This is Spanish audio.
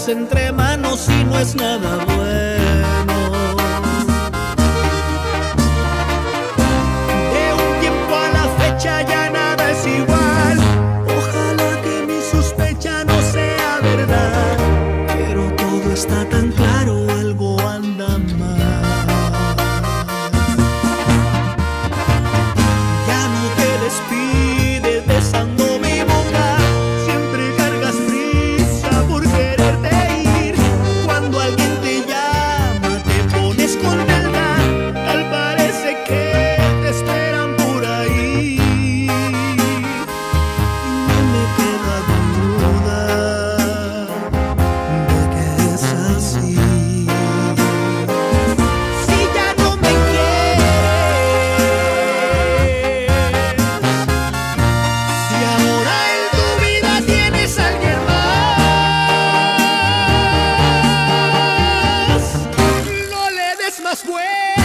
dejas entre manos y no es nada bueno. De un tiempo a la fecha ya nada es igual. Ojalá que mi sospecha no sea verdad, pero todo está tan claro, algo anda mal. Ya no te despides besando mi boca, siempre cargas prisa por quererte ir. Cuando alguien te llama te pones contenta, tal parece que te esperan por ahí. Y no me queda duda de que es así. Si ya no me quieres, si ahora en tu vida tienes a alguien más, no le des más vueltas.